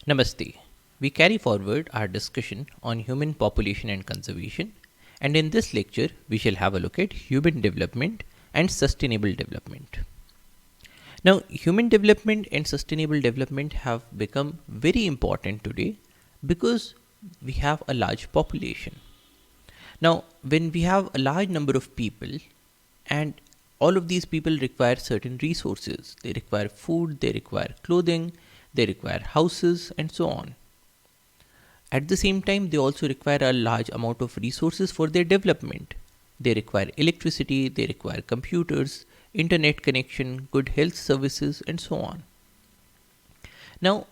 Namaste. We carry forward our discussion on human population and conservation, and in this lecture, we shall have a look at human development and sustainable development. Now, human development and sustainable development have become very important today because we have a large population. Now, when we have a large number of people, and all of these people require certain resources, they require food, they require clothing, they require houses, and so on. At the same time, they also require a large amount of resources for their development. They require electricity, they require computers, internet connection, good health services, and so on. Now,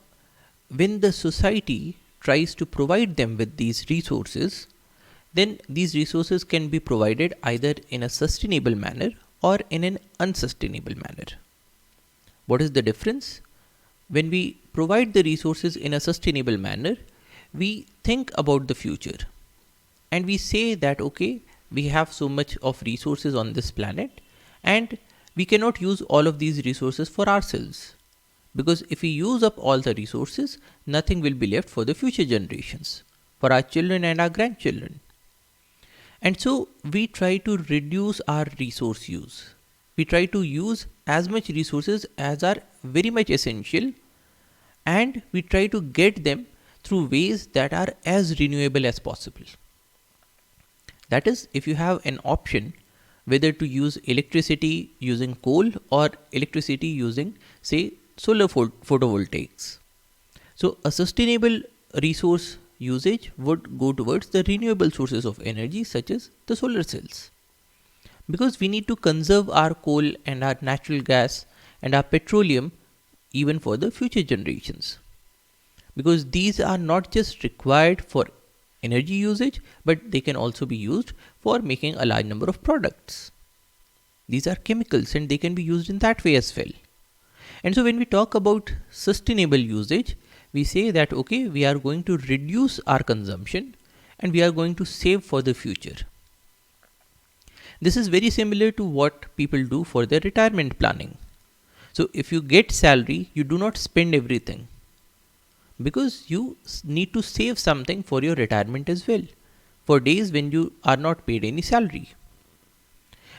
when the society tries to provide them with these resources, then these resources can be provided either in a sustainable manner or in an unsustainable manner. What is the difference? When we provide the resources in a sustainable manner, we think about the future and we say that okay, we have so much of resources on this planet and we cannot use all of these resources for ourselves, because if we use up all the resources, nothing will be left for the future generations, for our children and our grandchildren. And so we try to reduce our resource use. We try to use as much resources as are very much essential, and we try to get them through ways that are as renewable as possible. That is, if you have an option whether to use electricity using coal or electricity using, say, solar photovoltaics. So a sustainable resource usage would go towards the renewable sources of energy such as the solar cells. Because we need to conserve our coal and our natural gas and our petroleum even for the future generations. Because these are not just required for energy usage, but they can also be used for making a large number of products. These are chemicals and they can be used in that way as well. And so when we talk about sustainable usage, we say that okay, we are going to reduce our consumption and we are going to save for the future. This is very similar to what people do for their retirement planning. So if you get salary, you do not spend everything, because you need to save something for your retirement as well, for days when you are not paid any salary.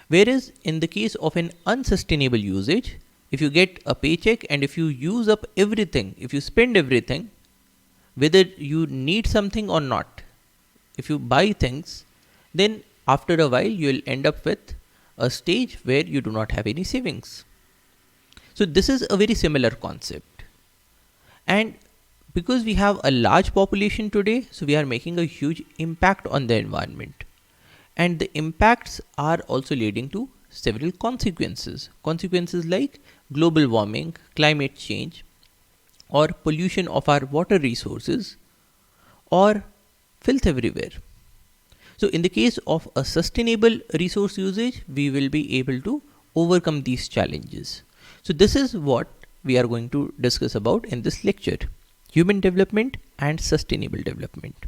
Whereas in the case of an unsustainable usage, if you get a paycheck and if you use up everything, if you spend everything, whether you need something or not, if you buy things, then after a while you will end up with a stage where you do not have any savings. So this is a very similar concept. And because we have a large population today, so we are making a huge impact on the environment. And the impacts are also leading to several consequences. Consequences like global warming, climate change, or pollution of our water resources, or filth everywhere. So in the case of a sustainable resource usage, we will be able to overcome these challenges. So this is what we are going to discuss about in this lecture: human development and sustainable development.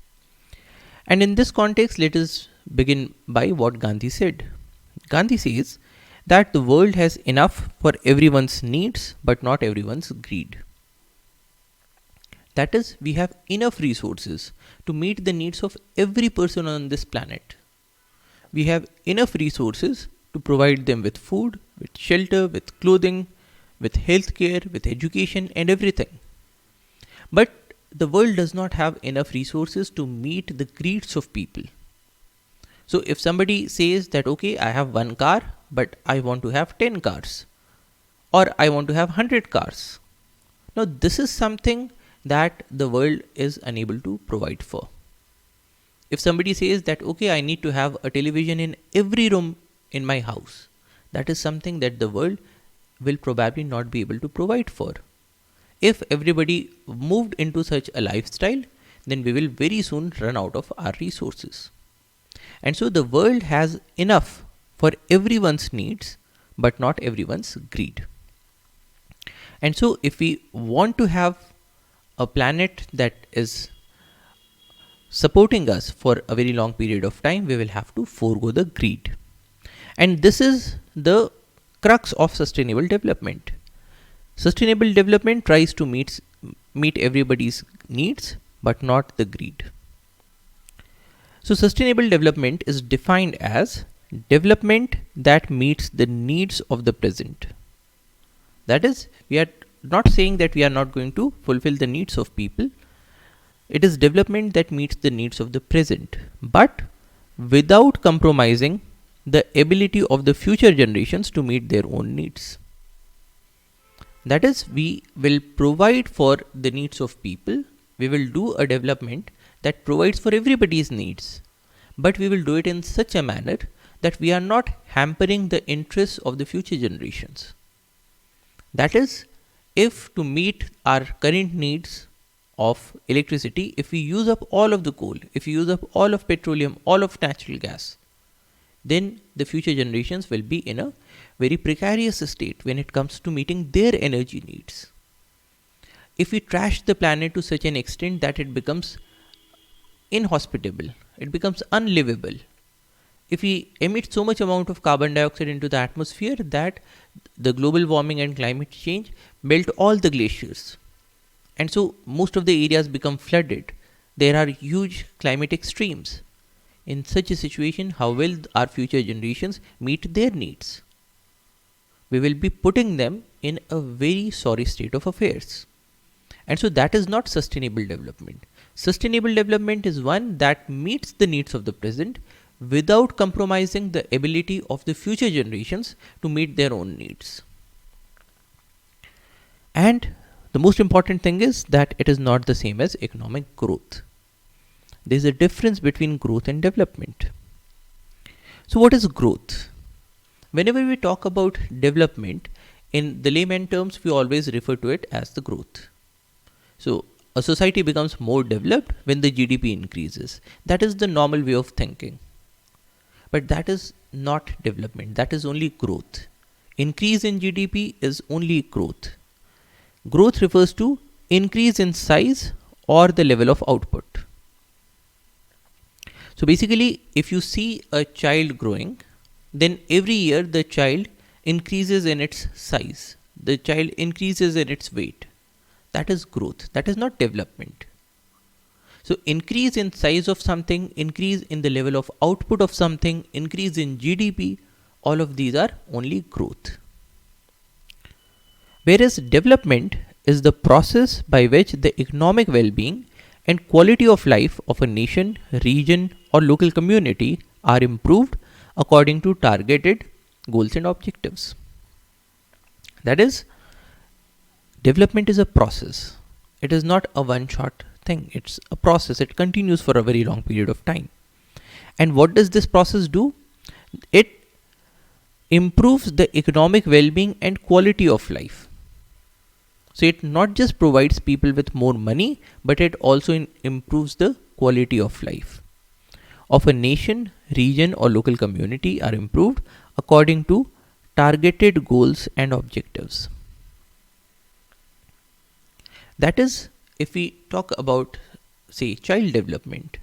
And in this context, let us begin by what Gandhi said. Gandhi says that the world has enough for everyone's needs, but not everyone's greed. That is, we have enough resources to meet the needs of every person on this planet. We have enough resources to provide them with food, with shelter, with clothing, with healthcare, with education and everything. But the world does not have enough resources to meet the greeds of people. So if somebody says that okay, I have one car, but I want to have 10 cars, or I want to have 100 cars. Now this is something that the world is unable to provide for. If somebody says that okay, I need to have a television in every room in my house, that is something that the world will probably not be able to provide for. If everybody moved into such a lifestyle, then we will very soon run out of our resources. And so the world has enough for everyone's needs, but not everyone's greed. And so if we want to have a planet that is supporting us for a very long period of time, we will have to forego the greed. And this is the crux of sustainable development. Sustainable development tries to meet everybody's needs, but not the greed. So sustainable development is defined as development that meets the needs of the present. That is, we are not saying that we are not going to fulfill the needs of people. It is development that meets the needs of the present, but without compromising the ability of the future generations to meet their own needs. That is, we will provide for the needs of people. We will do a development that provides for everybody's needs, but we will do it in such a manner that we are not hampering the interests of the future generations. That is, if to meet our current needs of electricity, if we use up all of the coal, if we use up all of petroleum, all of natural gas, then the future generations will be in a very precarious state when it comes to meeting their energy needs. If we trash the planet to such an extent that it becomes inhospitable, it becomes unlivable, if we emit so much amount of carbon dioxide into the atmosphere that the global warming and climate change melt all the glaciers, and so most of the areas become flooded, there are huge climate extremes. In such a situation, how will our future generations meet their needs? We will be putting them in a very sorry state of affairs. And so that is not sustainable development. Sustainable development is one that meets the needs of the present without compromising the ability of the future generations to meet their own needs. And the most important thing is that it is not the same as economic growth. There is a difference between growth and development. So what is growth? Whenever we talk about development, in the layman terms, we always refer to it as the growth. So a society becomes more developed when the GDP increases. That is the normal way of thinking. But that is not development. That is only growth. Increase in GDP is only growth. Growth refers to increase in size or the level of output. So basically, if you see a child growing, then every year the child increases in its size. The child increases in its weight. That is growth. That is not development. So increase in size of something, increase in the level of output of something, increase in GDP, all of these are only growth. Whereas development is the process by which the economic well-being and quality of life of a nation, region, or local community are improved according to targeted goals and objectives. That is, development is a process. It is not a one-shot thing. It's a process. It continues for a very long period of time. And what does this process do? It improves the economic well-being and quality of life. So it not just provides people with more money, but it also improves the quality of life of a nation, region, or local community are improved according to targeted goals and objectives. That is, if we talk about, say, child development,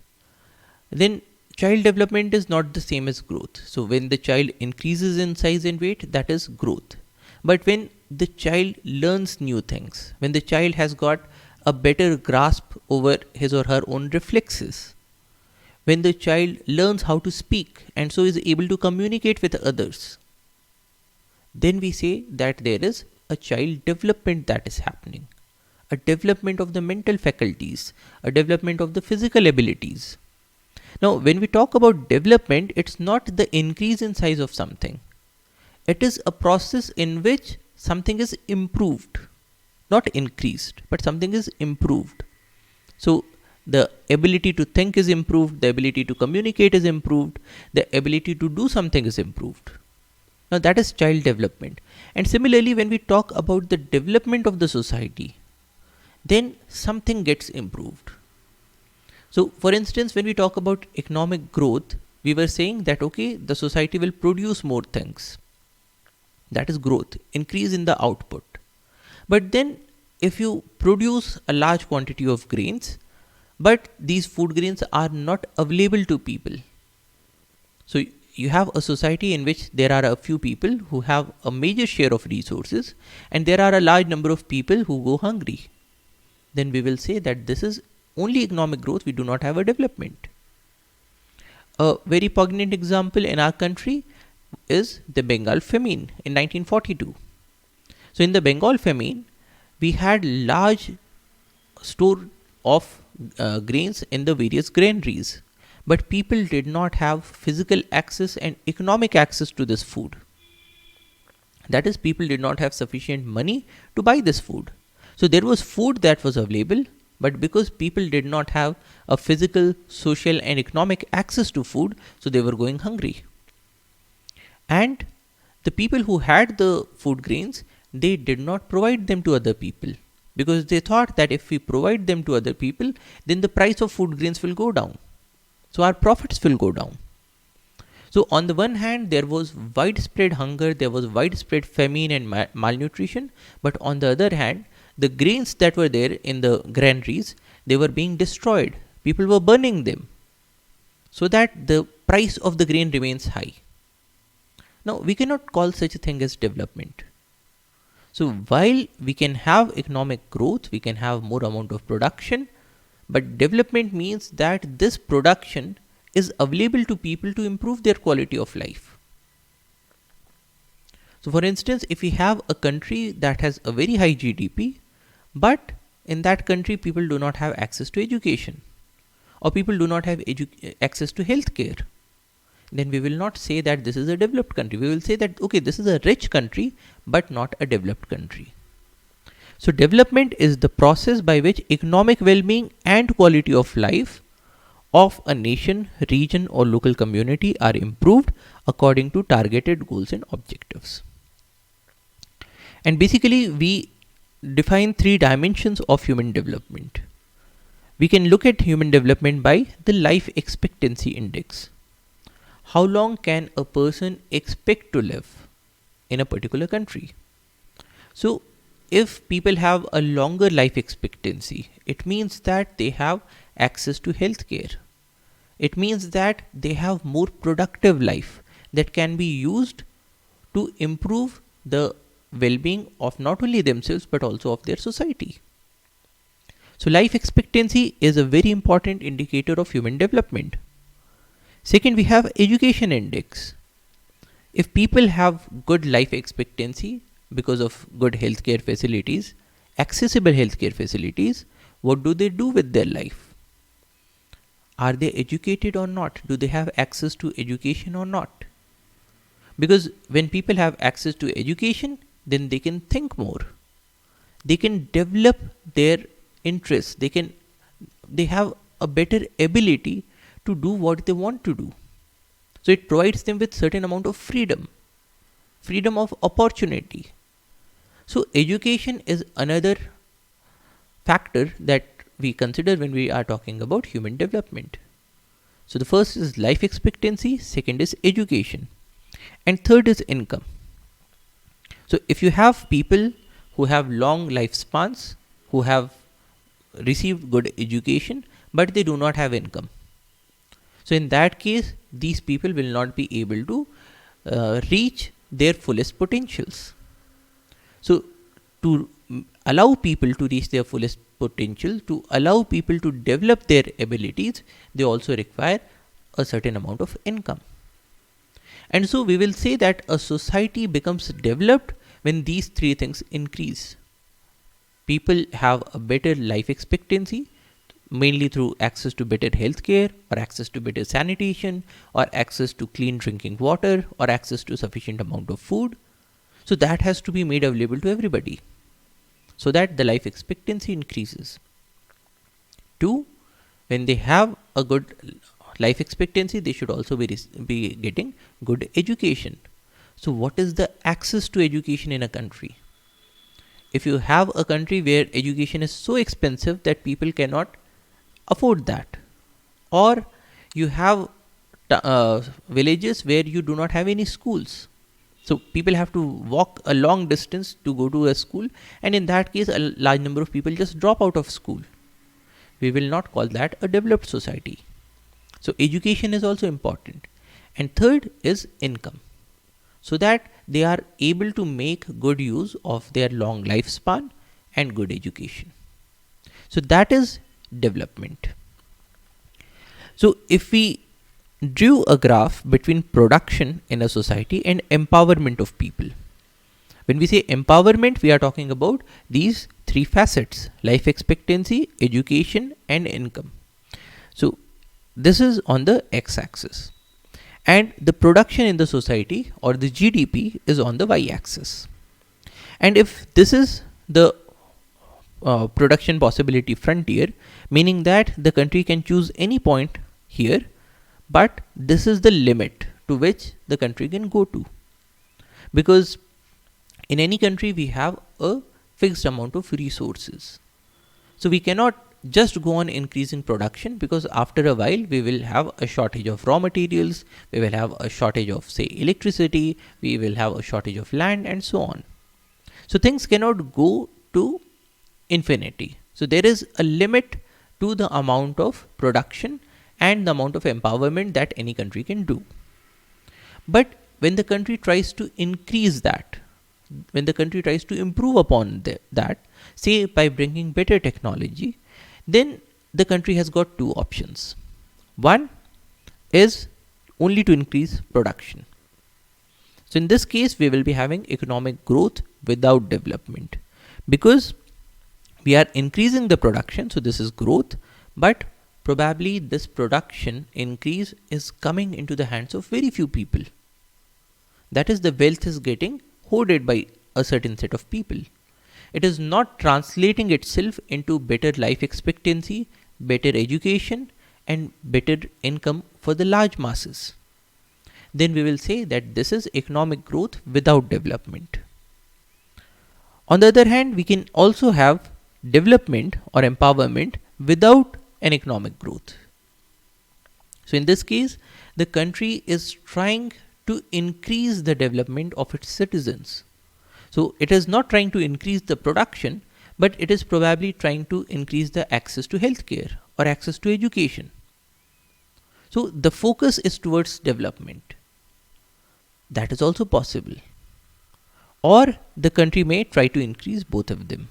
then child development is not the same as growth. So when the child increases in size and weight, that is growth. But when the child learns new things, when the child has got a better grasp over his or her own reflexes, when the child learns how to speak and so is able to communicate with others, then we say that there is a child development that is happening. A development of the mental faculties, a development of the physical abilities. Now, when we talk about development, it's not the increase in size of something. It is a process in which something is improved, not increased, but something is improved. So, the ability to think is improved, the ability to communicate is improved, the ability to do something is improved. Now, that is child development. And similarly, when we talk about the development of the society, then something gets improved. So, for instance, when we talk about economic growth, we were saying that, okay, the society will produce more things. That is growth, increase in the output. But then, if you produce a large quantity of grains, but these food grains are not available to people. So, you have a society in which there are a few people who have a major share of resources, and there are a large number of people who go hungry. then we will say that this is only economic growth, we do not have a development. A very poignant example in our country is the Bengal famine in 1942. So in the Bengal famine, we had large store of grains in the various granaries, but people did not have physical access and economic access to this food. That is, people did not have sufficient money to buy this food. So there was food that was available, but because people did not have a physical, social, and economic access to food, so they were going hungry. And the people who had the food grains, they did not provide them to other people, because they thought that if we provide them to other people, then the price of food grains will go down. So our profits will go down. So on the one hand, there was widespread hunger, there was widespread famine and malnutrition. But on the other hand, the grains that were there in the granaries, they were being destroyed. People were burning them, so that the price of the grain remains high. Now, we cannot call such a thing as development. So while we can have economic growth, we can have more amount of production, but development means that this production is available to people to improve their quality of life. So for instance, if we have a country that has a very high GDP, but in that country people do not have access to education, or people do not have access to healthcare, then we will not say that this is a developed country. We will say that, okay, this is a rich country, but not a developed country. So development is the process by which economic well-being and quality of life of a nation, region, or local community are improved according to targeted goals and objectives. And basically, we define 3 dimensions of human development. We can look at human development by the life expectancy index. How long can a person expect to live in a particular country? So if people have a longer life expectancy, it means that they have access to healthcare. It means that they have more productive life that can be used to improve the well-being of not only themselves but also of their society. So life expectancy is a very important indicator of human development. Second, we have education index. If people have good life expectancy because of good healthcare facilities, accessible healthcare facilities, what do they do with their life? Are they educated or not? Do they have access to education or not? Because when people have access to education, then they can think more. They can develop their interests. They have a better ability to do what they want to do. So it provides them with certain amount of freedom of opportunity. So education is another factor that we consider when we are talking about human development. So the first is life expectancy, second is education, and third is income. So if you have people who have long lifespans, who have received good education, but they do not have income, so in that case, these people will not be able to reach their fullest potentials. So to allow people to reach their fullest potential, to allow people to develop their abilities, they also require a certain amount of income. And so we will say that a society becomes developed when these 3 things increase. People have a better life expectancy, mainly through access to better healthcare, or access to better sanitation, or access to clean drinking water, or access to sufficient amount of food. So that has to be made available to everybody, so that the life expectancy increases. 2, when they have a good life expectancy, they should also be getting good education. So what is the access to education in a country? If you have a country where education is so expensive that people cannot afford that, or you have villages where you do not have any schools, so people have to walk a long distance to go to a school, and in that case a large number of people just drop out of school. We will not call that a developed society. So education is also important. And third is income, so that they are able to make good use of their long lifespan and good education. So that is development. So if we drew a graph between production in a society and empowerment of people, when we say empowerment, we are talking about these three facets: life expectancy, education, and income. So this is on the x-axis, and the production in the society or the GDP is on the y-axis. And if this is the production possibility frontier, meaning that the country can choose any point here, but this is the limit to which the country can go to, because in any country we have a fixed amount of resources. So we cannot just go on increasing production, because after a while we will have a shortage of raw materials, we will have a shortage of, say, electricity, we will have a shortage of land, and so on. So things cannot go to infinity. So there is a limit to the amount of production and the amount of empowerment that any country can do. But when the country tries to increase that, when the country tries to improve upon that, say by bringing better technology, then the country has got two options. One is only to increase production. So in this case, we will be having economic growth without development, because we are increasing the production. So this is growth, but probably this production increase is coming into the hands of very few people. That is, the wealth is getting hoarded by a certain set of people. It is not translating itself into better life expectancy, better education, and better income for the large masses. Then we will say that this is economic growth without development. On the other hand, we can also have development or empowerment without an economic growth. So in this case, the country is trying to increase the development of its citizens. So it is not trying to increase the production, but it is probably trying to increase the access to healthcare or access to education. So the focus is towards development. That is also possible. Or the country may try to increase both of them.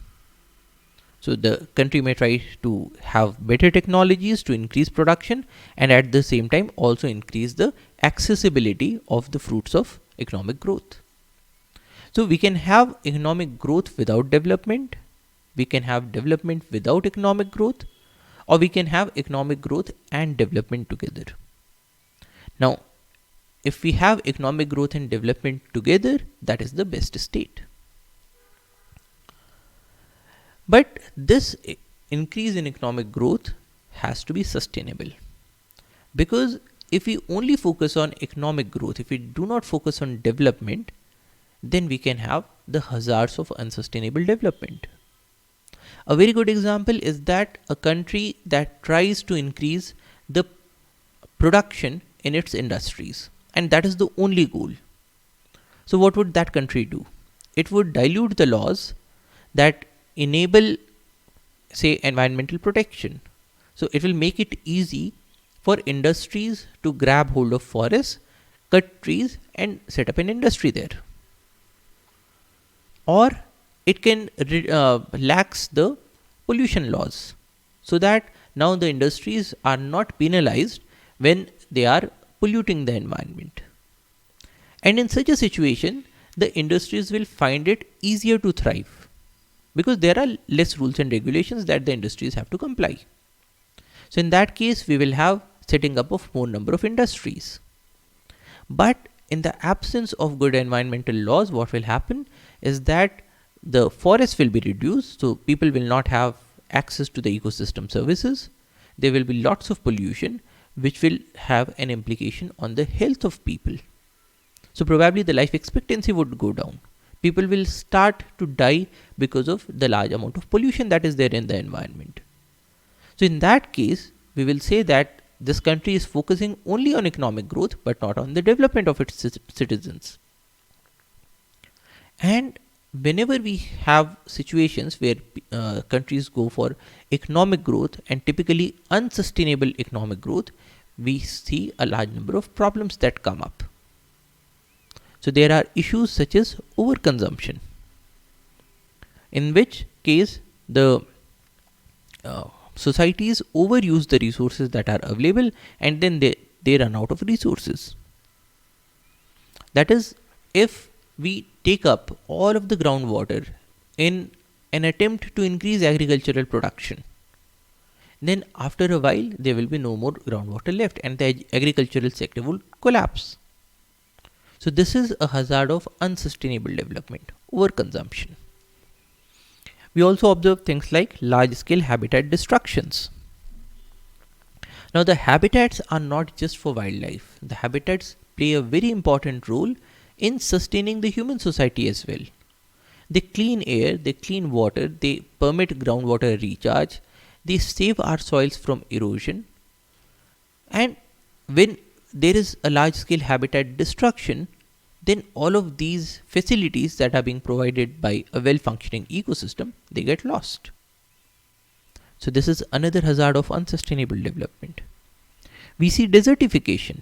So the country may try to have better technologies to increase production, and at the same time also increase the accessibility of the fruits of economic growth. So we can have economic growth without development, we can have development without economic growth, or we can have economic growth and development together. Now, if we have economic growth and development together, that is the best state. But this increase in economic growth has to be sustainable, because if we only focus on economic growth, if we do not focus on development, then we can have the hazards of unsustainable development. A very good example is that a country that tries to increase the production in its industries, and that is the only goal. So what would that country do? It would dilute the laws that enable, say, environmental protection. So it will make it easy for industries to grab hold of forests, cut trees, and set up an industry there. Or it can lax the pollution laws, so that now the industries are not penalized when they are polluting the environment. And in such a situation, the industries will find it easier to thrive, because there are less rules and regulations that the industries have to comply. So in that case, we will have setting up of more number of industries. But in the absence of good environmental laws, what will happen is that the forests will be reduced, so people will not have access to the ecosystem services. There will be lots of pollution, which will have an implication on the health of people. So probably the life expectancy would go down. People will start to die because of the large amount of pollution that is there in the environment. So in that case, we will say that this country is focusing only on economic growth, but not on the development of its citizens. And whenever we have situations where countries go for economic growth, and typically unsustainable economic growth, we see a large number of problems that come up. So there are issues such as overconsumption, in which case the societies overuse the resources that are available, and then they run out of resources. That is, if we take up all of the groundwater in an attempt to increase agricultural production, then after a while there will be no more groundwater left and the agricultural sector will collapse. So this is a hazard of unsustainable development, overconsumption. We also observe things like large scale habitat destructions. Now the habitats are not just for wildlife. The habitats play a very important role in sustaining the human society as well. They clean air, they clean water, they permit groundwater recharge, they save our soils from erosion. And when there is a large scale habitat destruction, then all of these facilities that are being provided by a well functioning ecosystem, they get lost. So this is another hazard of unsustainable development. We see desertification.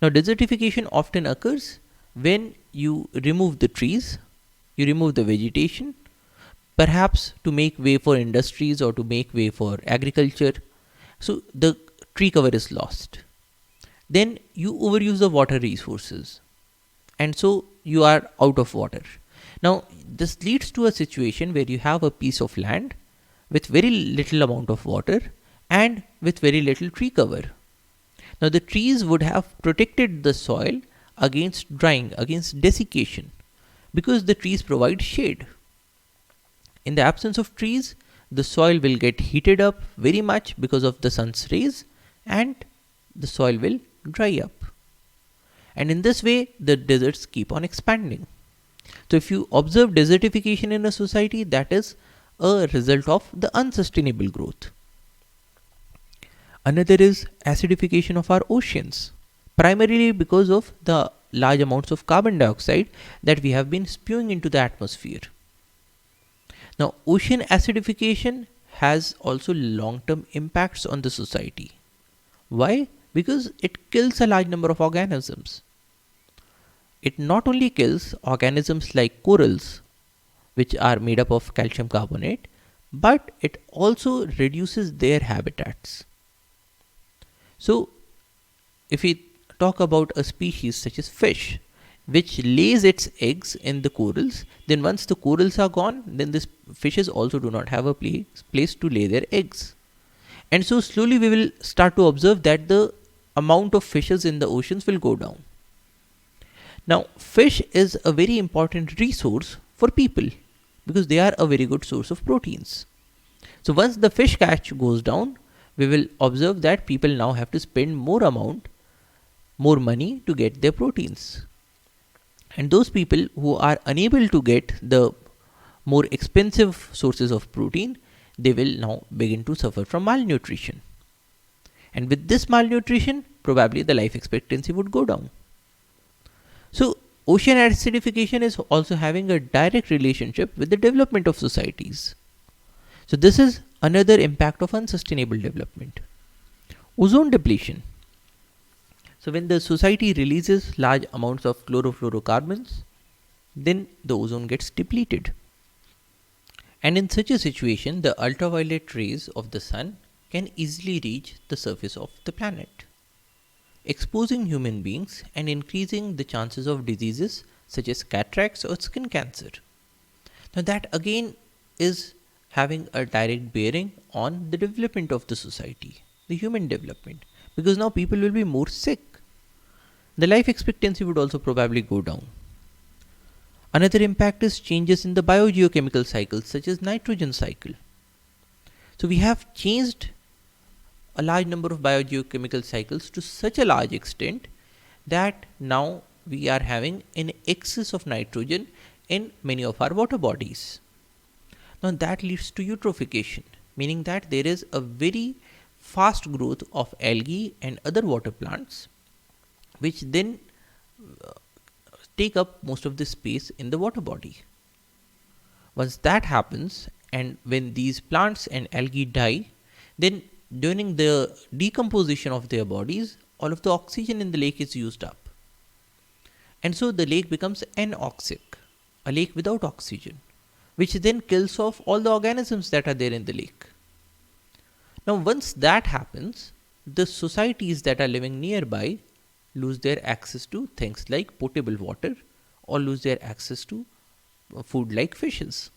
Now desertification often occurs when you remove the trees, you remove the vegetation, perhaps to make way for industries or to make way for agriculture. So the tree cover is lost. Then you overuse the water resources, and so you are out of water. Now this leads to a situation where you have a piece of land with very little amount of water and with very little tree cover. Now the trees would have protected the soil against drying, against desiccation, because the trees provide shade. In the absence of trees, the soil will get heated up very much because of the sun's rays, and the soil will dry up. And in this way, the deserts keep on expanding. So if you observe desertification in a society, that is a result of the unsustainable growth. Another is acidification of our oceans, primarily because of the large amounts of carbon dioxide that we have been spewing into the atmosphere. Now, ocean acidification has also long-term impacts on the society. Why? Because it kills a large number of organisms. It not only kills organisms like corals, which are made up of calcium carbonate, but it also reduces their habitats. So, if we talk about a species such as fish, which lays its eggs in the corals, then once the corals are gone, then these fishes also do not have a place to lay their eggs. And so slowly we will start to observe that the amount of fishes in the oceans will go down. Now, fish is a very important resource for people because they are a very good source of proteins. So once the fish catch goes down, we will observe that people now have to spend more money to get their proteins. And those people who are unable to get the more expensive sources of protein, they will now begin to suffer from malnutrition. And with this malnutrition, probably the life expectancy would go down. So ocean acidification is also having a direct relationship with the development of societies. So this is another impact of unsustainable development. Ozone depletion. So when the society releases large amounts of chlorofluorocarbons, then the ozone gets depleted. And in such a situation, the ultraviolet rays of the sun can easily reach the surface of the planet, exposing human beings and increasing the chances of diseases such as cataracts or skin cancer. Now that again is having a direct bearing on the development of the society, the human development, because now people will be more sick. The life expectancy would also probably go down. Another impact is changes in the biogeochemical cycles such as nitrogen cycle. So we have changed a large number of biogeochemical cycles to such a large extent that now we are having an excess of nitrogen in many of our water bodies. Now that leads to eutrophication, meaning that there is a very fast growth of algae and other water plants, which then take up most of the space in the water body. Once that happens, and when these plants and algae die, then during the decomposition of their bodies, all of the oxygen in the lake is used up. And so the lake becomes anoxic, a lake without oxygen, which then kills off all the organisms that are there in the lake. Now, once that happens, the societies that are living nearby lose their access to things like potable water or lose their access to food like fishes.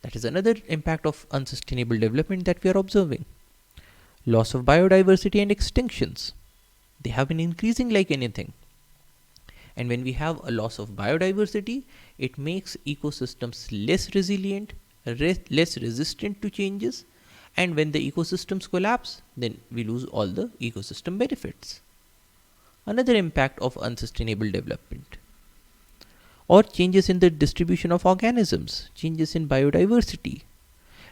That is another impact of unsustainable development that we are observing. Loss of biodiversity and extinctions. They have been increasing like anything. And when we have a loss of biodiversity, it makes ecosystems less resilient, less resistant to changes. And when the ecosystems collapse, then we lose all the ecosystem benefits. Another impact of unsustainable development, or changes in the distribution of organisms, changes in biodiversity.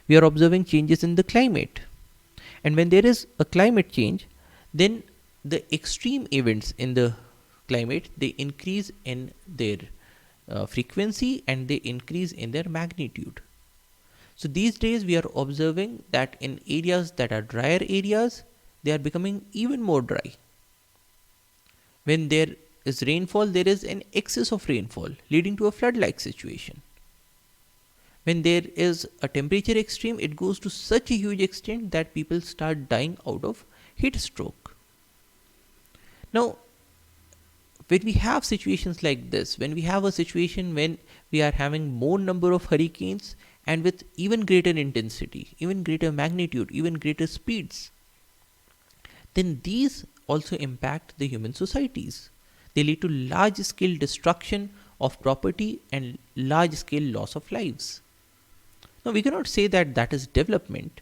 We are observing changes in the climate. And when there is a climate change, then the extreme events in the climate, they increase in their frequency and they increase in their magnitude. So these days we are observing that in areas that are drier areas, they are becoming even more dry. When there is rainfall, there is an excess of rainfall, leading to a flood-like situation. When there is a temperature extreme, it goes to such a huge extent that people start dying out of heat stroke. Now, when we have situations like this, when we have a situation when we are having more number of hurricanes and with even greater intensity, even greater magnitude, even greater speeds, then these also impact the human societies. They lead to large scale destruction of property and large scale loss of lives. Now, we cannot say that that is development.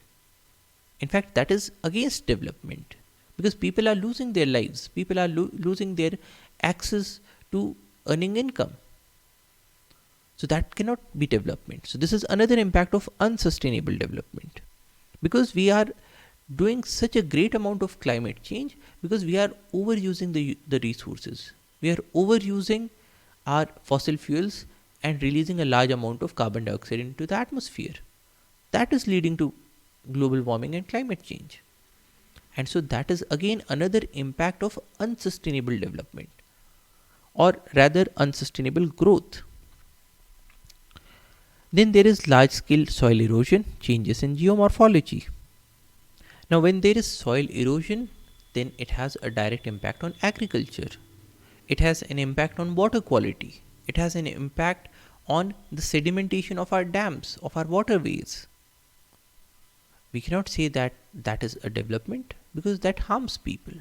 In fact, that is against development, because people are losing their lives, people are losing their access to earning income. So that cannot be development. So this is another impact of unsustainable development, because we are doing such a great amount of climate change because we are overusing the resources. We are overusing our fossil fuels and releasing a large amount of carbon dioxide into the atmosphere. That is leading to global warming and climate change. And so that is again another impact of unsustainable development, or rather unsustainable growth. Then there is large scale soil erosion, changes in geomorphology. Now, when there is soil erosion, then it has a direct impact on agriculture. It has an impact on water quality. It has an impact on the sedimentation of our dams, of our waterways. We cannot say that that is a development because that harms people.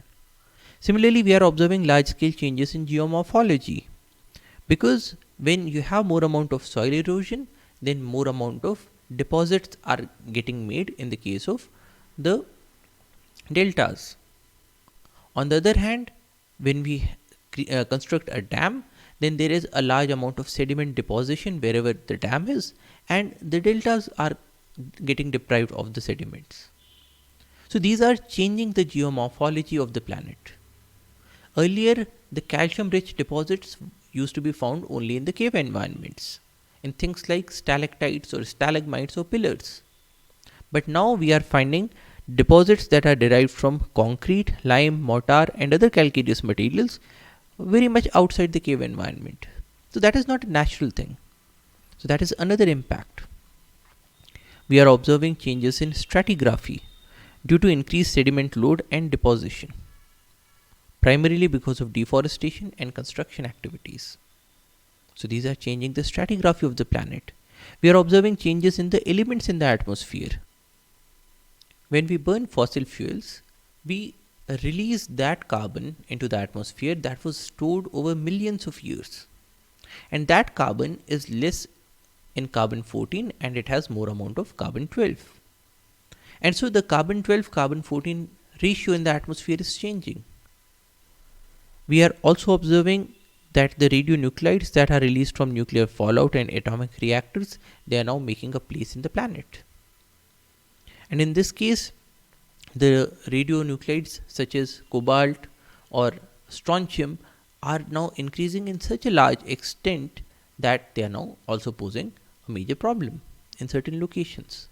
Similarly, we are observing large scale changes in geomorphology, because when you have more amount of soil erosion, then more amount of deposits are getting made in the case of the deltas. On the other hand, when we construct a dam, then there is a large amount of sediment deposition wherever the dam is, and the deltas are getting deprived of the sediments. So these are changing the geomorphology of the planet. Earlier, the calcium rich deposits used to be found only in the cave environments, in things like stalactites or stalagmites or pillars. But now we are finding deposits that are derived from concrete, lime, mortar and other calcareous materials very much outside the cave environment. So that is not a natural thing. So that is another impact. We are observing changes in stratigraphy due to increased sediment load and deposition, primarily because of deforestation and construction activities. So these are changing the stratigraphy of the planet. We are observing changes in the elements in the atmosphere. When we burn fossil fuels, we release that carbon into the atmosphere that was stored over millions of years. And that carbon is less in carbon 14 and it has more amount of carbon 12. And so the carbon 12 carbon 14 ratio in the atmosphere is changing. We are also observing that the radionuclides that are released from nuclear fallout and atomic reactors, they are now making a place in the planet. And in this case, the radionuclides such as cobalt or strontium are now increasing in such a large extent that they are now also posing a major problem in certain locations.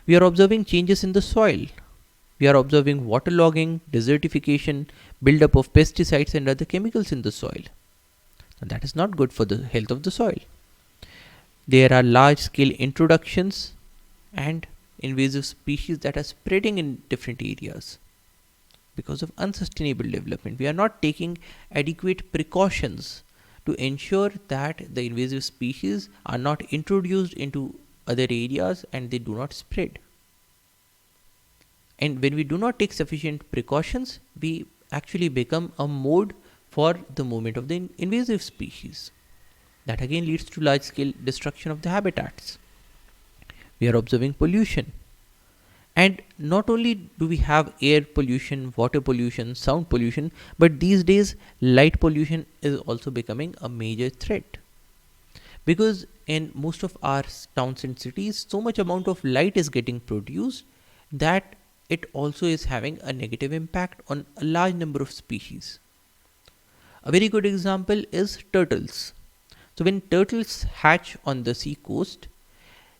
We are observing changes in the soil. We are observing waterlogging, desertification, buildup of pesticides and other chemicals in the soil. And that is not good for the health of the soil. There are large scale introductions and invasive species that are spreading in different areas because of unsustainable development. We are not taking adequate precautions to ensure that the invasive species are not introduced into other areas and they do not spread. And when we do not take sufficient precautions, we actually become a mode for the movement of the invasive species. That again leads to large scale destruction of the habitats. We are observing pollution. And not only do we have air pollution, water pollution, sound pollution, but these days light pollution is also becoming a major threat. Because in most of our towns and cities, so much amount of light is getting produced that it also is having a negative impact on a large number of species. A very good example is turtles. So when turtles hatch on the sea coast,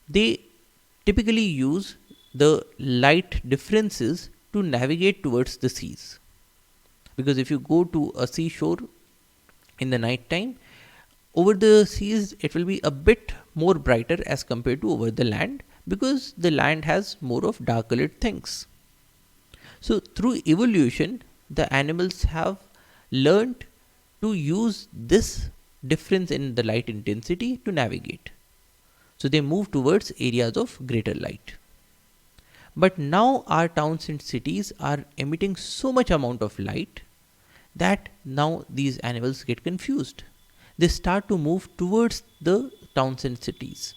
they typically use the light differences to navigate towards the seas. Because if you go to a seashore in the night time, over the seas it will be a bit more brighter as compared to over the land, because the land has more of dark colored things. So through evolution, the animals have learned to use this difference in the light intensity to navigate. So they move towards areas of greater light. But now our towns and cities are emitting so much amount of light that now these animals get confused. They start to move towards the towns and cities.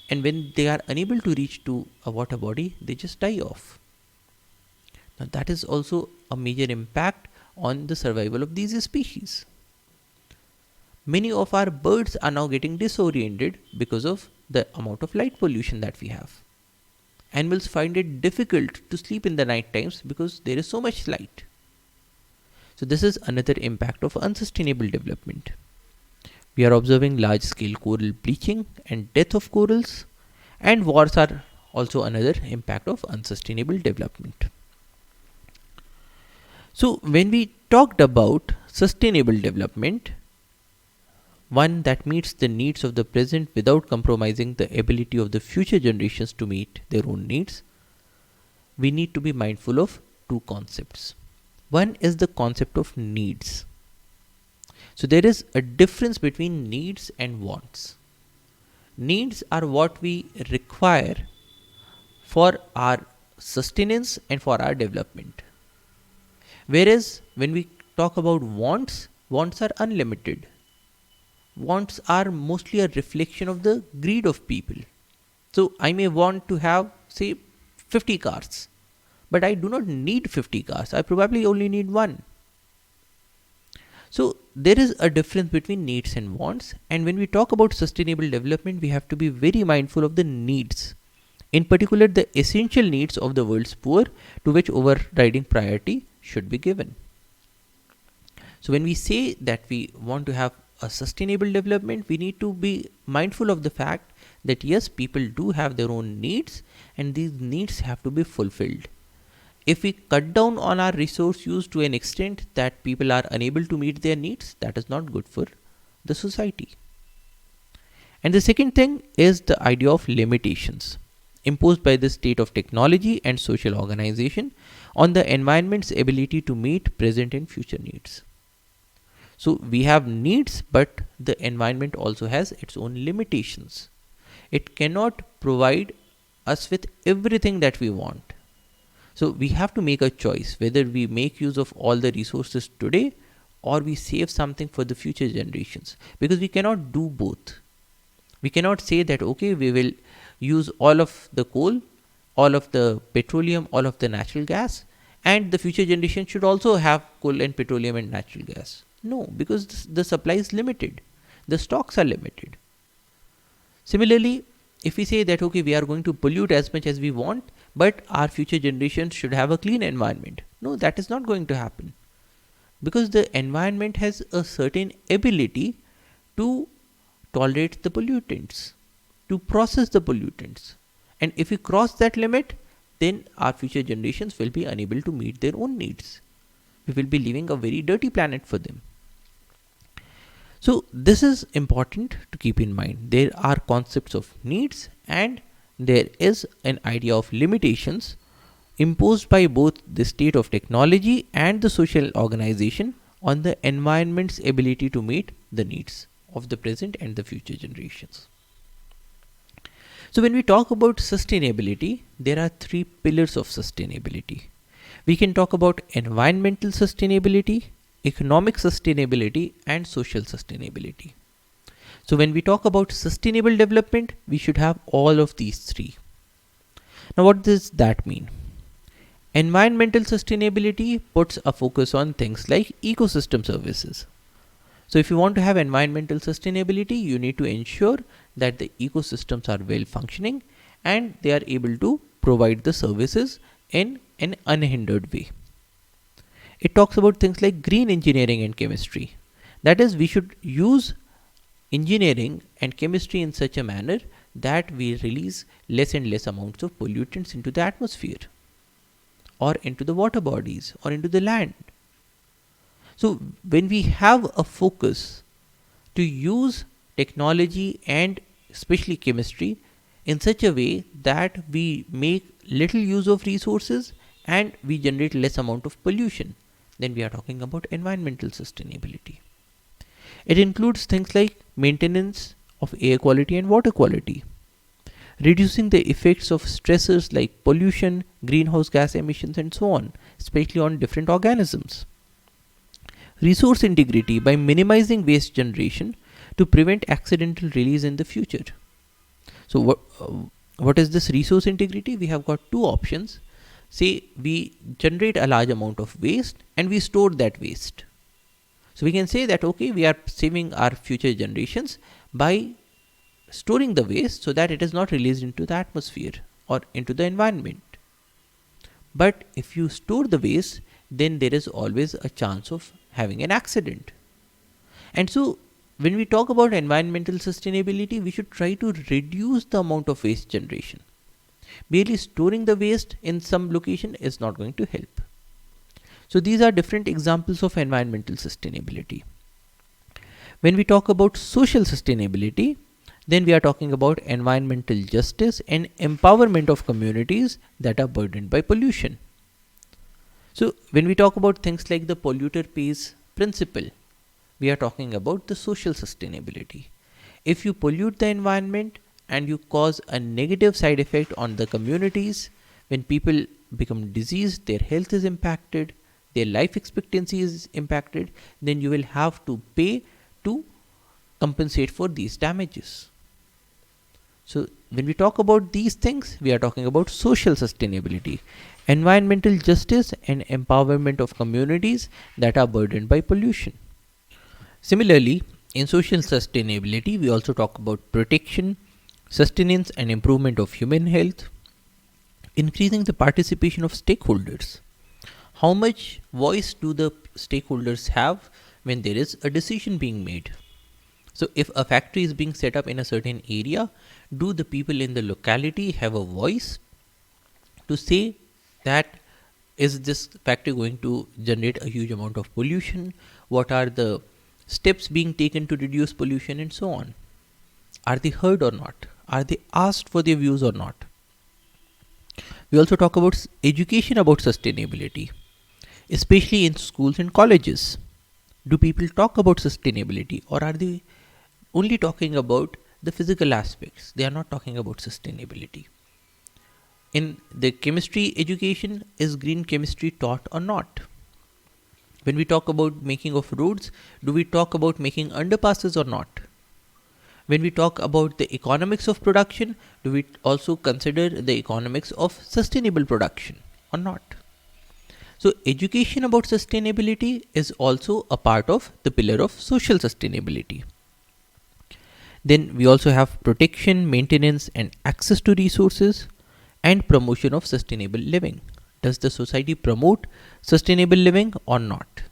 And when they are unable to reach to a water body, they just die off. Now that is also a major impact on the survival of these species. Many of our birds are now getting disoriented because of the amount of light pollution that we have. Animals find it difficult to sleep in the night times because there is so much light. So this is another impact of unsustainable development. We are observing large scale coral bleaching and death of corals, and wars are also another impact of unsustainable development. So when we talked about sustainable development, one that meets the needs of the present without compromising the ability of the future generations to meet their own needs, we need to be mindful of two concepts. One is the concept of needs. So there is a difference between needs and wants. Needs are what we require for our sustenance and for our development. Whereas when we talk about wants, wants are unlimited. Wants are mostly a reflection of the greed of people. So I may want to have, say, 50 cars, but I do not need 50 cars. I probably only need one. So there is a difference between needs and wants. And when we talk about sustainable development, we have to be very mindful of the needs. In particular, the essential needs of the world's poor, to which overriding priority should be given. So when we say that we want to have a sustainable development, we need to be mindful of the fact that yes, people do have their own needs and these needs have to be fulfilled. If we cut down on our resource use to an extent that people are unable to meet their needs, that is not good for the society. And the second thing is the idea of limitations imposed by the state of technology and social organization on the environment's ability to meet present and future needs. So we have needs, but the environment also has its own limitations. It cannot provide us with everything that we want. So we have to make a choice whether we make use of all the resources today or we save something for the future generations, because we cannot do both. We cannot say that okay, we will use all of the coal, all of the petroleum, all of the natural gas, and the future generation should also have coal and petroleum and natural gas. No, because the supply is limited. The stocks are limited. Similarly, if we say that okay, we are going to pollute as much as we want, but our future generations should have a clean environment. No, that is not going to happen. Because the environment has a certain ability to tolerate the pollutants, to process the pollutants. And if we cross that limit, then our future generations will be unable to meet their own needs. We will be leaving a very dirty planet for them. So this is important to keep in mind. There are concepts of needs and there is an idea of limitations imposed by both the state of technology and the social organization on the environment's ability to meet the needs of the present and the future generations. So, when we talk about sustainability, there are three pillars of sustainability. We can talk about environmental sustainability, economic sustainability, and social sustainability. So, when we talk about sustainable development, we should have all of these three. Now, what does that mean? Environmental sustainability puts a focus on things like ecosystem services. So, if you want to have environmental sustainability, you need to ensure that the ecosystems are well functioning and they are able to provide the services in an unhindered way. It talks about things like green engineering and chemistry. That is, we should use engineering and chemistry in such a manner that we release less and less amounts of pollutants into the atmosphere, or into the water bodies, or into the land. So, when we have a focus to use technology and especially chemistry in such a way that we make little use of resources and we generate less amount of pollution, then we are talking about environmental sustainability. It includes things like maintenance of air quality and water quality, reducing the effects of stressors like pollution, greenhouse gas emissions, and so on, especially on different organisms. Resource integrity by minimizing waste generation to prevent accidental release in the future. So, what is this resource integrity? We have got two options. Say we generate a large amount of waste and we store that waste. So, we can say that okay, we are saving our future generations by storing the waste so that it is not released into the atmosphere or into the environment. But if you store the waste, then there is always a chance of having an accident. And so, when we talk about environmental sustainability, we should try to reduce the amount of waste generation. Merely storing the waste in some location is not going to help. So, these are different examples of environmental sustainability. When we talk about social sustainability, then we are talking about environmental justice and empowerment of communities that are burdened by pollution. So, when we talk about things like the polluter pays principle, we are talking about the social sustainability. If you pollute the environment and you cause a negative side effect on the communities, when people become diseased, their health is impacted, their life expectancy is impacted, then you will have to pay to compensate for these damages. So, when we talk about these things, we are talking about social sustainability, environmental justice, and empowerment of communities that are burdened by pollution. Similarly, in social sustainability, we also talk about protection, sustenance, and improvement of human health, increasing the participation of stakeholders. How much voice do the stakeholders have when there is a decision being made? So, if a factory is being set up in a certain area, do the people in the locality have a voice to say that is this factory going to generate a huge amount of pollution? What are the steps being taken to reduce pollution and so on? Are they heard or not? Are they asked for their views or not? We also talk about education about sustainability, especially in schools and colleges. Do people talk about sustainability, or are they only talking about the physical aspects? They are not talking about sustainability. In the chemistry education, is green chemistry taught or not? When we talk about making of roads, do we talk about making underpasses or not? When we talk about the economics of production, do we also consider the economics of sustainable production or not? So, education about sustainability is also a part of the pillar of social sustainability. Then we also have protection, maintenance, and access to resources, and promotion of sustainable living. Does the society promote sustainable living or not?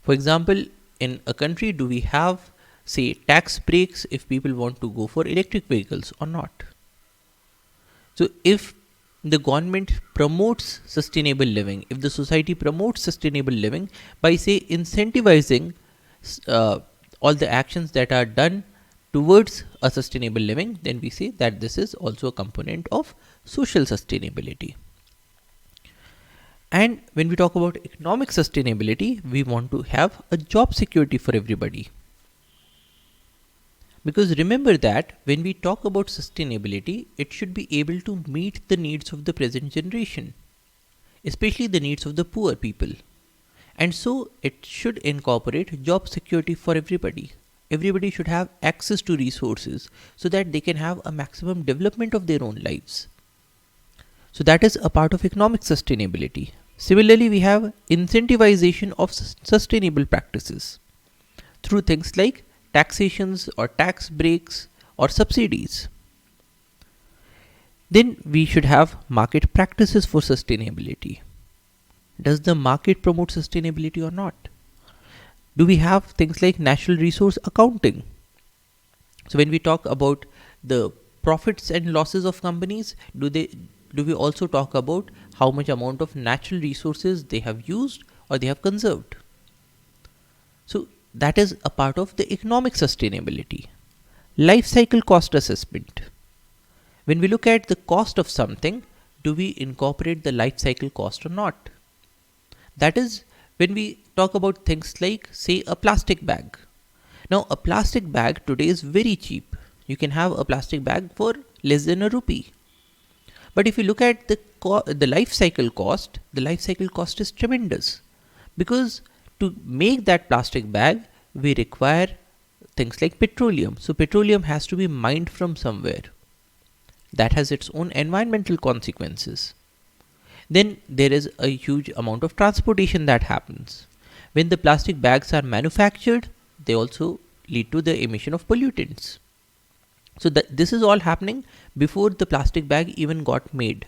For example, in a country, do we have, say, tax breaks if people want to go for electric vehicles or not? So, if the government promotes sustainable living, if the society promotes sustainable living by, say, incentivizing all the actions that are done towards a sustainable living, then we say that this is also a component of social sustainability. And when we talk about economic sustainability, we want to have a job security for everybody. Because remember that when we talk about sustainability, it should be able to meet the needs of the present generation, especially the needs of the poor people. And so it should incorporate job security for everybody. Everybody should have access to resources so that they can have a maximum development of their own lives. So that is a part of economic sustainability. Similarly, we have incentivization of sustainable practices through things like taxations or tax breaks or subsidies. Then we should have market practices for sustainability. Does the market promote sustainability or not? Do we have things like natural resource accounting? So when we talk about the profits and losses of companies, do we also talk about how much amount of natural resources they have used or they have conserved? So that is a part of the economic sustainability. Life cycle cost assessment. When we look at the cost of something, do we incorporate the life cycle cost or not? That is when we talk about things like, say, a plastic bag. Now, a plastic bag today is very cheap. You can have a plastic bag for less than a rupee. But if you look at the life cycle cost, the life cycle cost is tremendous. Because to make that plastic bag, we require things like petroleum. So petroleum has to be mined from somewhere. That has its own environmental consequences. Then there is a huge amount of transportation that happens. When the plastic bags are manufactured, they also lead to the emission of pollutants. So this is all happening before the plastic bag even got made.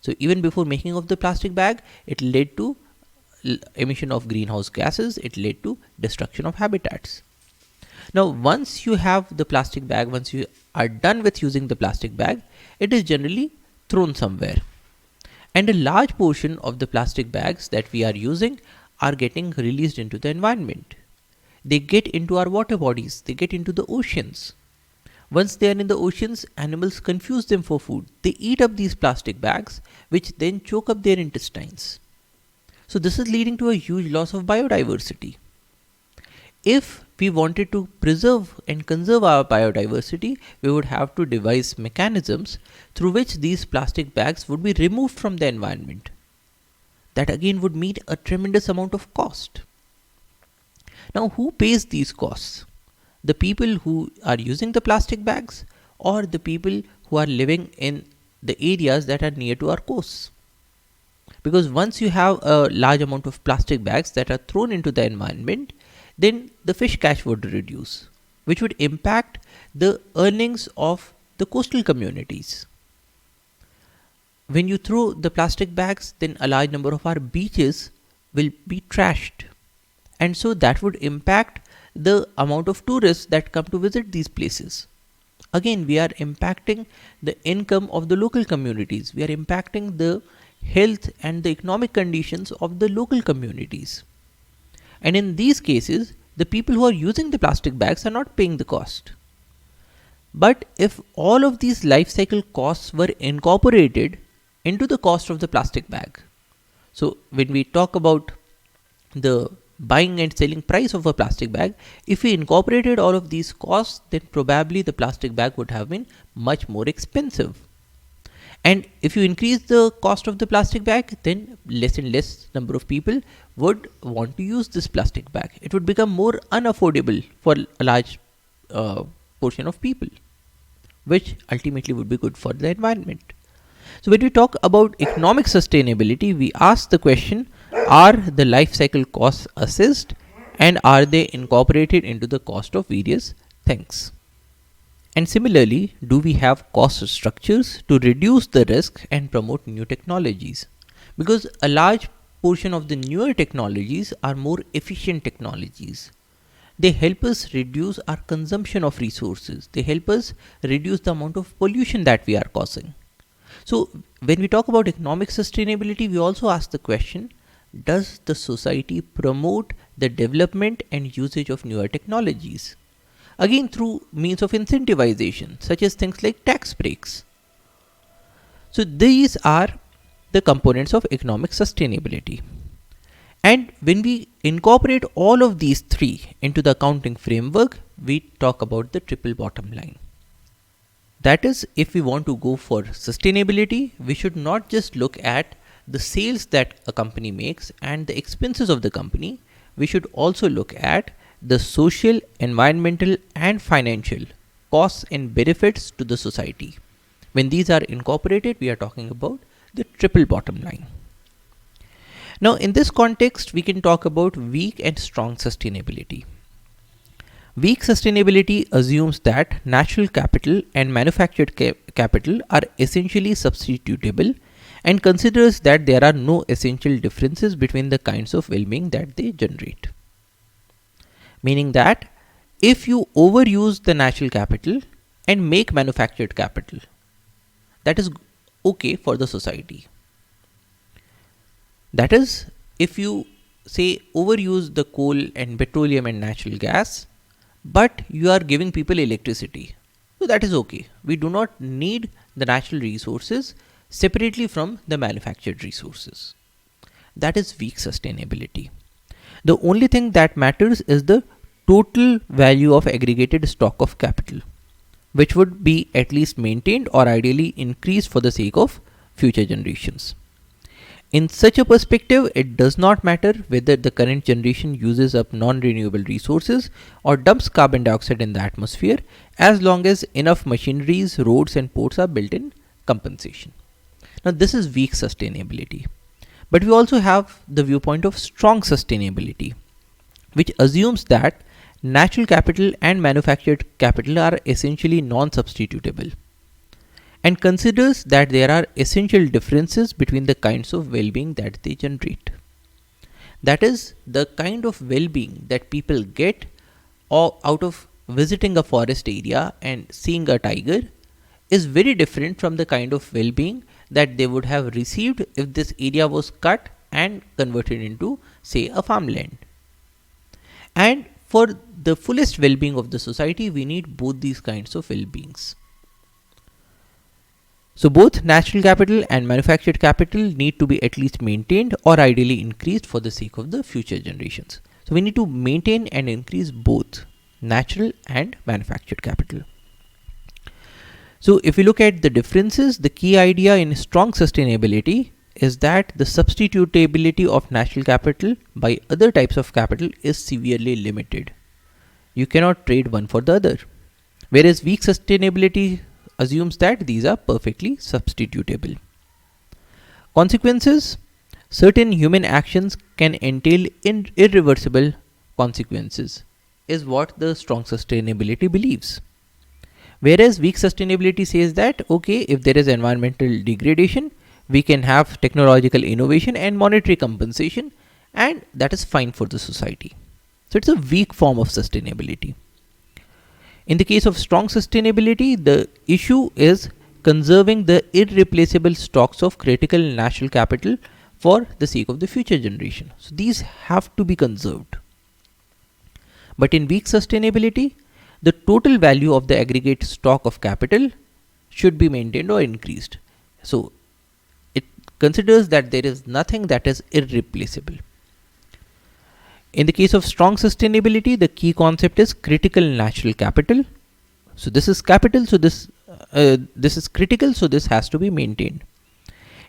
So even before making of the plastic bag, it led to emission of greenhouse gases, it led to destruction of habitats. Now, once you have the plastic bag, once you are done with using the plastic bag, it is generally thrown somewhere. And a large portion of the plastic bags that we are using are getting released into the environment. They get into our water bodies, they get into the oceans. Once they are in the oceans, animals confuse them for food. They eat up these plastic bags, which then choke up their intestines. So this is leading to a huge loss of biodiversity. If we wanted to preserve and conserve our biodiversity, we would have to devise mechanisms through which these plastic bags would be removed from the environment. That again would mean a tremendous amount of cost. Now, who pays these costs? The people who are using the plastic bags or the people who are living in the areas that are near to our coasts? Because once you have a large amount of plastic bags that are thrown into the environment, then the fish catch would reduce, which would impact the earnings of the coastal communities. When you throw the plastic bags, then a large number of our beaches will be trashed. And so that would impact the amount of tourists that come to visit these places. Again, we are impacting the income of the local communities. We are impacting the health and the economic conditions of the local communities. And in these cases, the people who are using the plastic bags are not paying the cost. But if all of these life cycle costs were incorporated into the cost of the plastic bag, so when we talk about the buying and selling price of a plastic bag, if we incorporated all of these costs, then probably the plastic bag would have been much more expensive. And if you increase the cost of the plastic bag, then less and less number of people would want to use this plastic bag. It would become more unaffordable for a large portion of people, which ultimately would be good for the environment. So when we talk about economic sustainability, we ask the question, are the life cycle costs assessed and are they incorporated into the cost of various things? And similarly, do we have cost structures to reduce the risk and promote new technologies? Because a large portion of the newer technologies are more efficient technologies. They help us reduce our consumption of resources. They help us reduce the amount of pollution that we are causing. So when we talk about economic sustainability, we also ask the question, does the society promote the development and usage of newer technologies? again through means of incentivization, such as things like tax breaks. So these are the components of economic sustainability. And when we incorporate all of these three into the accounting framework, we talk about the triple bottom line. That is, if we want to go for sustainability, we should not just look at the sales that a company makes and the expenses of the company. We should also look at the social, environmental, and financial costs and benefits to the society. When these are incorporated, we are talking about the triple bottom line. Now, in this context, we can talk about weak and strong sustainability. Weak sustainability assumes that natural capital and manufactured capital are essentially substitutable and considers that there are no essential differences between the kinds of well-being that they generate. Meaning that if you overuse the natural capital and make manufactured capital, that is okay for the society. That is, if you say overuse the coal and petroleum and natural gas, but you are giving people electricity, so that is okay. We do not need the natural resources separately from the manufactured resources. That is weak sustainability. The only thing that matters is the total value of aggregated stock of capital, which would be at least maintained or ideally increased for the sake of future generations. In such a perspective, it does not matter whether the current generation uses up non-renewable resources or dumps carbon dioxide in the atmosphere, as long as enough machineries, roads and ports are built in compensation. Now, this is weak sustainability. But we also have the viewpoint of strong sustainability, which assumes that natural capital and manufactured capital are essentially non-substitutable, and considers that there are essential differences between the kinds of well-being that they generate. That is, the kind of well-being that people get out of visiting a forest area and seeing a tiger is very different from the kind of well-being that they would have received if this area was cut and converted into, say, a farmland. And for the fullest well-being of the society, we need both these kinds of well-beings. So both natural capital and manufactured capital need to be at least maintained or ideally increased for the sake of the future generations. So we need to maintain and increase both natural and manufactured capital. So if we look at the differences, the key idea in strong sustainability is that the substitutability of natural capital by other types of capital is severely limited. You cannot trade one for the other. Whereas weak sustainability assumes that these are perfectly substitutable. Consequences: certain human actions can entail irreversible consequences, is what the strong sustainability believes. Whereas weak sustainability says that, okay, if there is environmental degradation, we can have technological innovation and monetary compensation, and that is fine for the society. So it's a weak form of sustainability. In the case of strong sustainability, the issue is conserving the irreplaceable stocks of critical natural capital for the sake of the future generation. So these have to be conserved. But in weak sustainability, the total value of the aggregate stock of capital should be maintained or increased. So it considers that there is nothing that is irreplaceable. In the case of strong sustainability, the key concept is critical natural capital. So this is capital, so this is critical, so this has to be maintained.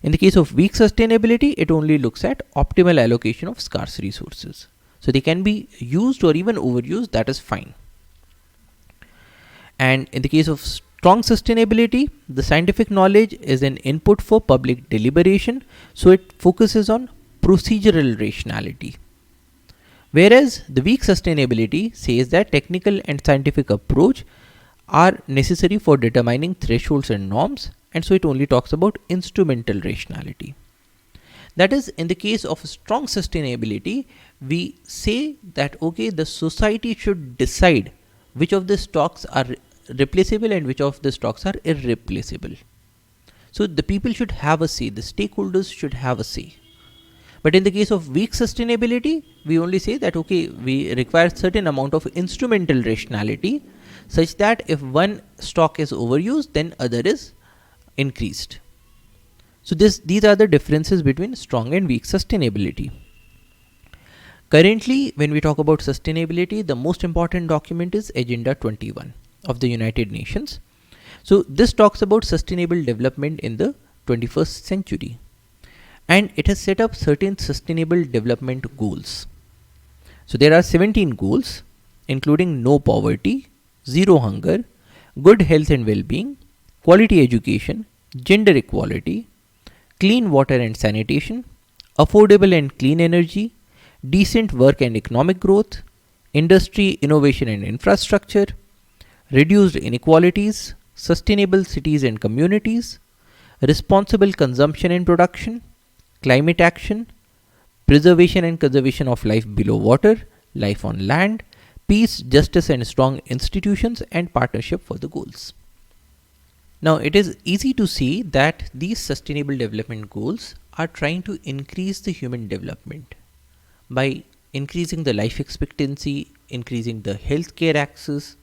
In the case of weak sustainability, it only looks at optimal allocation of scarce resources. So they can be used or even overused, that is fine. And in the case of strong sustainability, the scientific knowledge is an input for public deliberation, so it focuses on procedural rationality. Whereas the weak sustainability says that technical and scientific approach are necessary for determining thresholds and norms, and so it only talks about instrumental rationality. That is, in the case of strong sustainability, we say that, okay, the society should decide which of the stocks are replaceable and which of the stocks are irreplaceable. So the people should have a say, the stakeholders should have a say. But in the case of weak sustainability, we only say that, okay, we require certain amount of instrumental rationality, such that if one stock is overused, then other is increased. So these are the differences between strong and weak sustainability. Currently, when we talk about sustainability, the most important document is Agenda 21 of the United Nations. So this talks about sustainable development in the 21st century, and it has set up certain sustainable development goals. So there are 17 goals, including no poverty, zero hunger, good health and well-being, quality education, gender equality, clean water and sanitation, affordable and clean energy, decent work and economic growth, industry, innovation and infrastructure, reduced inequalities, sustainable cities and communities, responsible consumption and production, climate action, preservation and conservation of life below water, life on land, peace, justice and strong institutions, and partnership for the goals. Now, it is easy to see that these sustainable development goals are trying to increase the human development by increasing the life expectancy, increasing the healthcare access,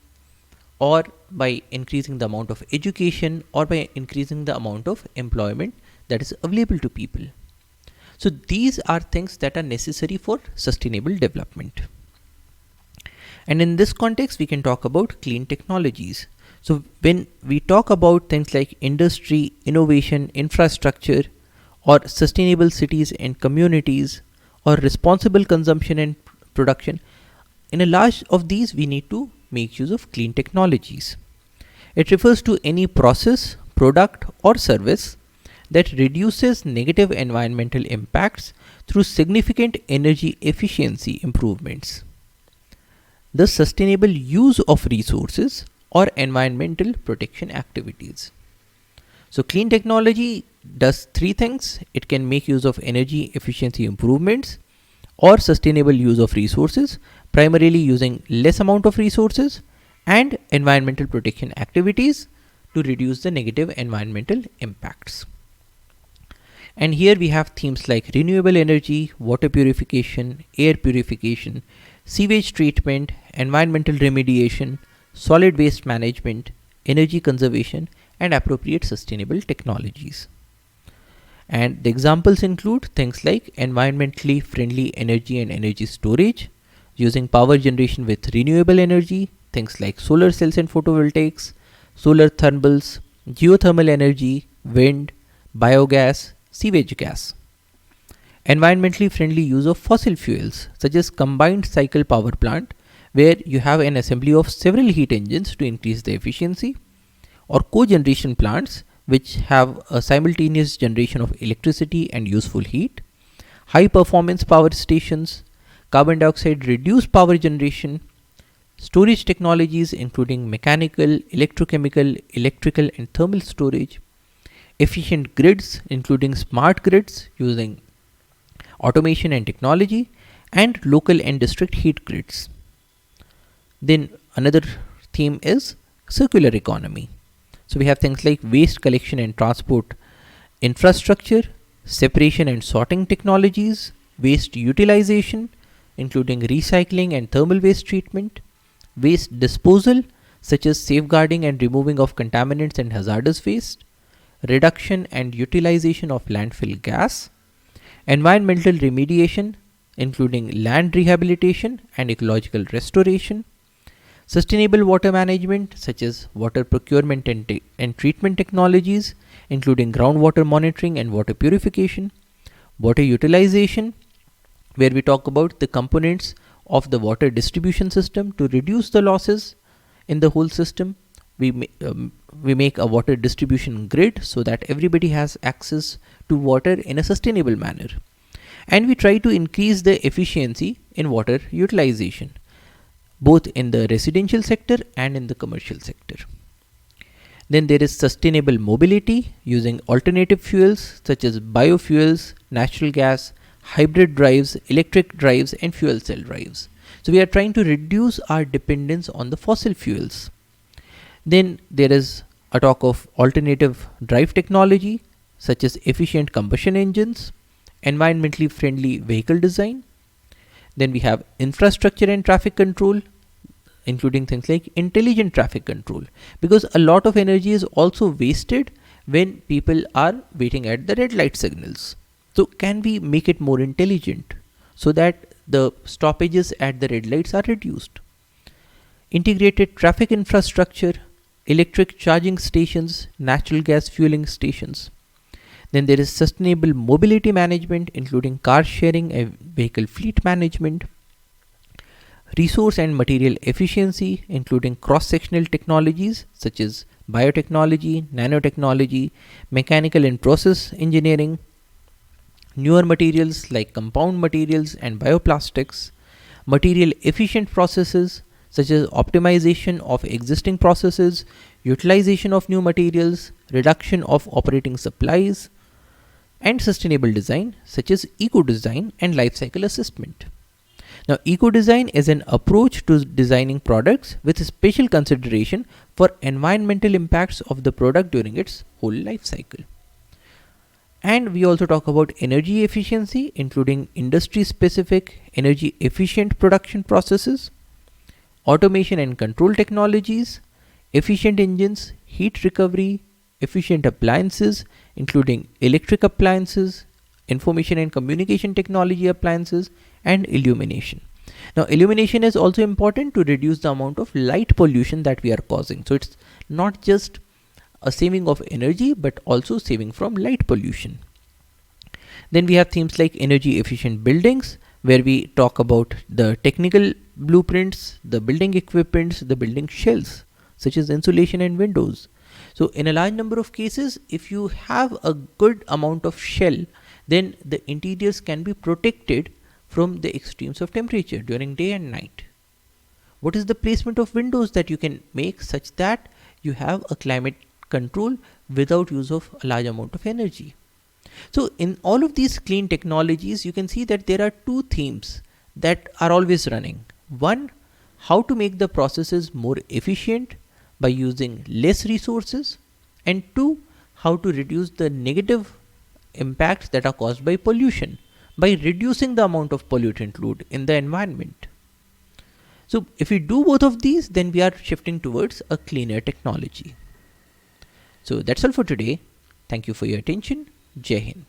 or by increasing the amount of education, or by increasing the amount of employment that is available to people. So these are things that are necessary for sustainable development. And in this context, we can talk about clean technologies. So when we talk about things like industry, innovation, infrastructure, or sustainable cities and communities, or responsible consumption and production, in a large of these we need to make use of clean technologies. It refers to any process, product, or service that reduces negative environmental impacts through significant energy efficiency improvements, the sustainable use of resources, or environmental protection activities. So clean technology does three things. It can make use of energy efficiency improvements or sustainable use of resources, primarily using less amount of resources, and environmental protection activities to reduce the negative environmental impacts. And here we have themes like renewable energy, water purification, air purification, sewage treatment, environmental remediation, solid waste management, energy conservation, and appropriate sustainable technologies. And the examples include things like environmentally friendly energy and energy storage, using power generation with renewable energy, things like solar cells and photovoltaics, solar thermals, geothermal energy, wind, biogas, sewage gas. Environmentally friendly use of fossil fuels, such as combined cycle power plant, where you have an assembly of several heat engines to increase the efficiency, or cogeneration plants, which have a simultaneous generation of electricity and useful heat, high performance power stations, carbon dioxide reduced power generation, storage technologies including mechanical, electrochemical, electrical and thermal storage, efficient grids including smart grids using automation and technology, and local and district heat grids. Then another theme is circular economy. So we have things like waste collection and transport infrastructure, separation and sorting technologies, waste utilization, including recycling and thermal waste treatment, waste disposal, such as safeguarding and removing of contaminants and hazardous waste, reduction and utilization of landfill gas, environmental remediation, including land rehabilitation and ecological restoration, sustainable water management, such as water procurement and treatment technologies, including groundwater monitoring and water purification, water utilization, where we talk about the components of the water distribution system to reduce the losses in the whole system. We make a water distribution grid so that everybody has access to water in a sustainable manner. And we try to increase the efficiency in water utilization, both in the residential sector and in the commercial sector. Then there is sustainable mobility using alternative fuels such as biofuels, natural gas, hybrid drives, electric drives, and fuel cell drives. So we are trying to reduce our dependence on the fossil fuels. Then there is a talk of alternative drive technology such as efficient combustion engines, environmentally friendly vehicle design. Then we have infrastructure and traffic control, including things like intelligent traffic control, because a lot of energy is also wasted when people are waiting at the red light signals. So can we make it more intelligent so that the stoppages at the red lights are reduced? Integrated traffic infrastructure, electric charging stations, natural gas fueling stations. Then there is sustainable mobility management, including car sharing and vehicle fleet management. Resource and material efficiency, including cross-sectional technologies such as biotechnology, nanotechnology, mechanical and process engineering. Newer materials like compound materials and bioplastics. Material efficient processes such as optimization of existing processes, utilization of new materials, reduction of operating supplies, and sustainable design such as eco-design and life cycle assessment. Now, eco-design is an approach to designing products with special consideration for environmental impacts of the product during its whole life cycle. And we also talk about energy efficiency, including industry-specific energy efficient production processes, automation and control technologies, efficient engines, heat recovery, efficient appliances, including electric appliances, information and communication technology appliances, and illumination. Now, illumination is also important to reduce the amount of light pollution that we are causing. So it's not just a saving of energy, but also saving from light pollution. Then we have themes like energy efficient buildings, where we talk about the technical blueprints, the building equipments, the building shells, such as insulation and windows. So in a large number of cases, if you have a good amount of shell, then the interiors can be protected from the extremes of temperature during day and night. What is the placement of windows that you can make such that you have a climate control without use of a large amount of energy? So in all of these clean technologies, you can see that there are two themes that are always running. One, how to make the processes more efficient by using less resources, and two, how to reduce the negative impacts that are caused by pollution by reducing the amount of pollutant load in the environment. So if we do both of these, then we are shifting towards a cleaner technology. So that's all for today. Thank you for your attention. Jai Hind.